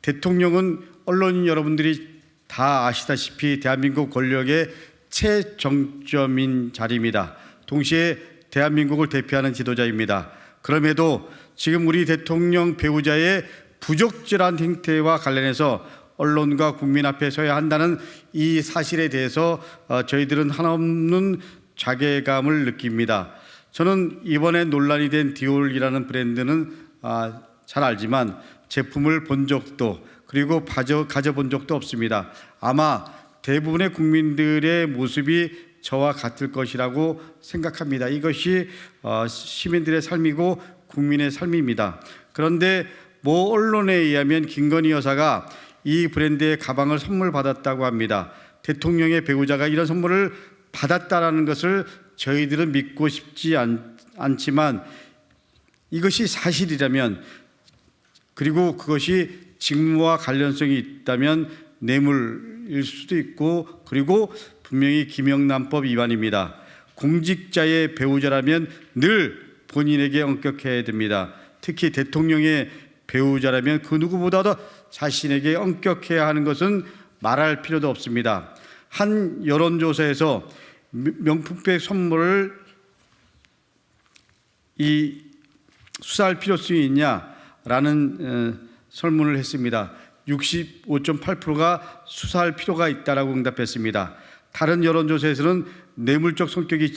대통령은 언론인 여러분들이 다 아시다시피 대한민국 권력의 최정점인 자리입니다. 동시에 대한민국을 대표하는 지도자입니다. 그럼에도 지금 우리 대통령 배우자의 부적절한 행태와 관련해서 언론과 국민 앞에 서야 한다는 이 사실에 대해서 저희들은 한없는 자괴감을 느낍니다. 저는 이번에 논란이 된 디올이라는 브랜드는 잘 알지만 제품을 본 적도 그리고 가져본 적도 없습니다. 아마 대부분의 국민들의 모습이 저와 같을 것이라고 생각합니다. 이것이 시민들의 삶이고 국민의 삶입니다. 그런데 모 언론에 의하면 김건희 여사가 이 브랜드의 가방을 선물 받았다고 합니다. 대통령의 배우자가 이런 선물을 받았다라는 것을 저희들은 믿고 싶지 않지만 이것이 사실이라면 그리고 그것이 직무와 관련성이 있다면 뇌물일 수도 있고 그리고 분명히 김영란법 위반입니다. 공직자의 배우자라면 늘 본인에게 엄격해야 됩니다. 특히 대통령의 배우자라면 그 누구보다도 자신에게 엄격해야 하는 것은 말할 필요도 없습니다. 한 여론조사에서 명품백 선물을 수사할 필요성이 있냐라는 설문을 했습니다. 65.8%가 수사할 필요가 있다라고 응답했습니다. 다른 여론조사에서는 뇌물적 성격이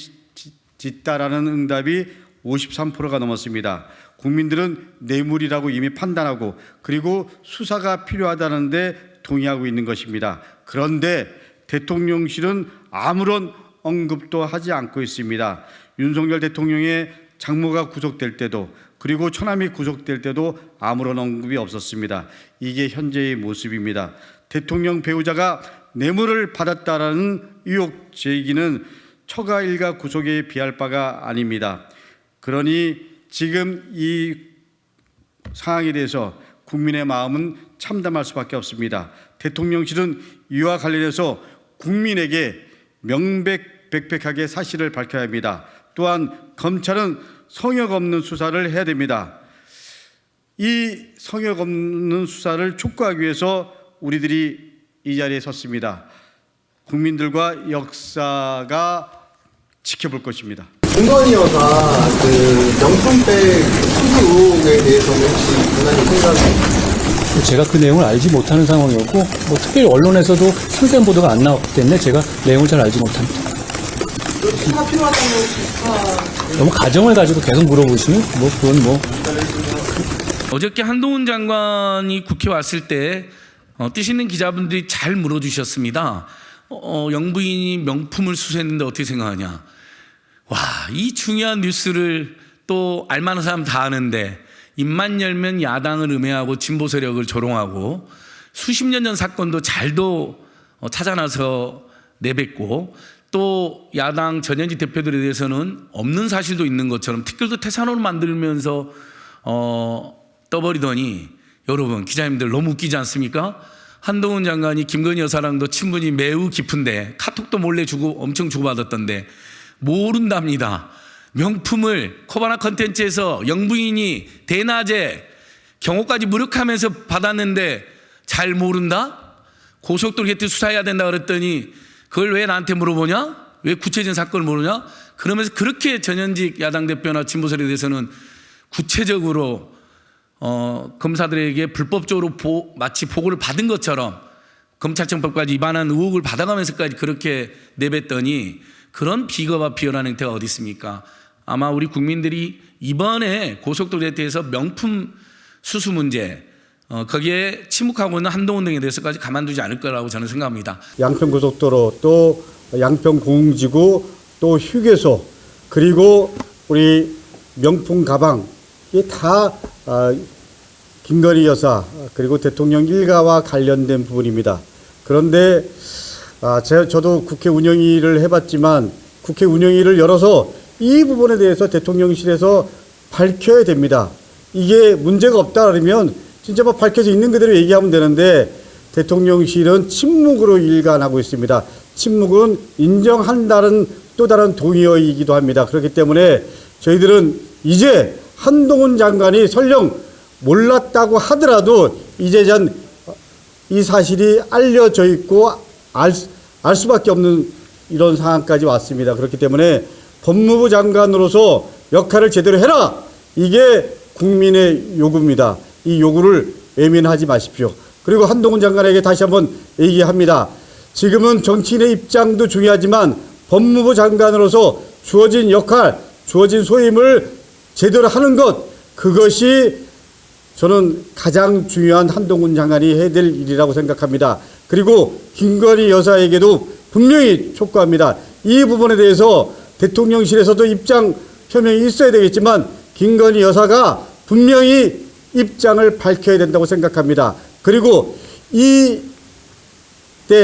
짙다라는 응답이 53%가 넘었습니다. 국민들은 뇌물이라고 이미 판단하고 그리고 수사가 필요하다는 데 동의하고 있는 것입니다. 그런데 대통령실은 아무런 언급도 하지 않고 있습니다. 윤석열 대통령의 장모가 구속될 때도 그리고 처남이 구속될 때도 아무런 언급이 없었습니다. 이게 현재의 모습입니다. 대통령 배우자가 뇌물을 받았다라는 의혹 제기는 처가 일가 구속에 비할 바가 아닙니다. 그러니 지금 이 상황에 대해서 국민의 마음은 참담할 수밖에 없습니다. 대통령실은 이와 관련해서 국민에게 명백백백하게 사실을 밝혀야 합니다. 또한 검찰은 성역 없는 수사를 해야 됩니다. 이 성역 없는 수사를 촉구하기 위해서 우리들이 이 자리에 섰습니다. 국민들과 역사가 지켜볼 것입니다. 김건희 여사 명품백 수수 의혹에 대해서는 혹시 문화님 생각이? 제가 그 내용을 알지 못하는 상황이었고 특별히 언론에서도 상세한 보도가 안 나왔기 때문에 제가 내용을 잘 알지 못합니다. 수사 필요하다면 수사. 너무 가정을 가지고 계속 물어보시면 그건 어저께 한동훈 장관이 국회 왔을 때 뜻 있는 기자분들이 잘 물어주셨습니다. 영부인이 명품을 수수했는데 어떻게 생각하냐. 와, 이 중요한 뉴스를 또 알만한 사람 다 아는데 입만 열면 야당을 음해하고 진보 세력을 조롱하고 수십 년 전 사건도 잘도 찾아나서 내뱉고 또 야당 전현직 대표들에 대해서는 없는 사실도 있는 것처럼 티끌도 태산으로 만들면서 떠버리더니 여러분 기자님들 너무 웃기지 않습니까? 한동훈 장관이 김건희 여사랑도 친분이 매우 깊은데 카톡도 몰래 주고 엄청 주고받았던데 모른답니다. 명품을 코바나 컨텐츠에서 영부인이 대낮에 경호까지 무력하면서 받았는데 잘 모른다? 고속도로 게이트 수사해야 된다 그랬더니 그걸 왜 나한테 물어보냐? 왜 구체적인 사건을 모르냐? 그러면서 그렇게 전현직 야당 대표나 진보 세력에 대해서는 구체적으로 검사들에게 불법적으로 마치 보고를 받은 것처럼 검찰청법까지 위반한 의혹을 받아가면서까지 그렇게 내뱉더니 그런 비겁과 비열한 행태가 어디 있습니까? 아마 우리 국민들이 이번에 고속도로 게이트에서 명품 수수 문제 거기에 침묵하고 있는 한동훈 등에 대해서까지 가만두지 않을 거라고 저는 생각합니다. 양평고속도로 또 양평공지구 또 휴게소 그리고 우리 명품 가방 이게 다 김건희 여사 그리고 대통령 일가와 관련된 부분입니다. 그런데 저도 국회 운영위를 해봤지만 국회 운영위를 열어서 이 부분에 대해서 대통령실에서 밝혀야 됩니다. 이게 문제가 없다 그러면 진짜 밝혀서 있는 그대로 얘기하면 되는데 대통령실은 침묵으로 일관하고 있습니다. 침묵은 인정한다는 또 다른 동의어이기도 합니다. 그렇기 때문에 저희들은 이제 한동훈 장관이 설령 몰랐다고 하더라도 이제 전 이 사실이 알려져 있고 알 수밖에 없는 이런 상황까지 왔습니다. 그렇기 때문에 법무부 장관으로서 역할을 제대로 해라. 이게 국민의 요구입니다. 이 요구를 외면하지 마십시오. 그리고 한동훈 장관에게 다시 한번 얘기합니다. 지금은 정치인의 입장도 중요하지만 법무부 장관으로서 주어진 역할, 주어진 소임을 제대로 하는 것, 그것이 저는 가장 중요한 한동훈 장관이 해야 될 일이라고 생각합니다. 그리고 김건희 여사에게도 분명히 촉구합니다. 이 부분에 대해서 대통령실에서도 입장 표명이 있어야 되겠지만 김건희 여사가 분명히 입장을 밝혀야 된다고 생각합니다. 그리고 이때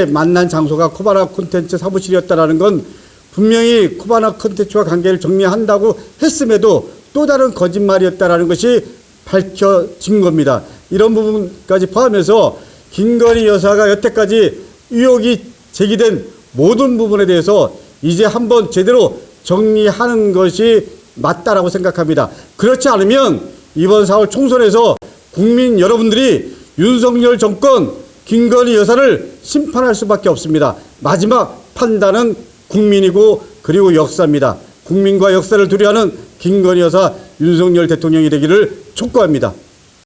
만난 장소가 코바나 콘텐츠 사무실이었다는 건 분명히 코바나 콘텐츠와 관계를 정리한다고 했음에도 또 다른 거짓말이었다는 것이 밝혀진 겁니다. 이런 부분까지 포함해서 김건희 여사가 여태까지 의혹이 제기된 모든 부분에 대해서 이제 한번 제대로 정리하는 것이 맞다라고 생각합니다. 그렇지 않으면 이번 4월 총선에서 국민 여러분들이 윤석열 정권 김건희 여사를 심판할 수밖에 없습니다. 마지막 판단은 국민이고 그리고 역사입니다. 국민과 역사를 두려워하는 김건희 여사 윤석열 대통령이 되기를 촉구합니다.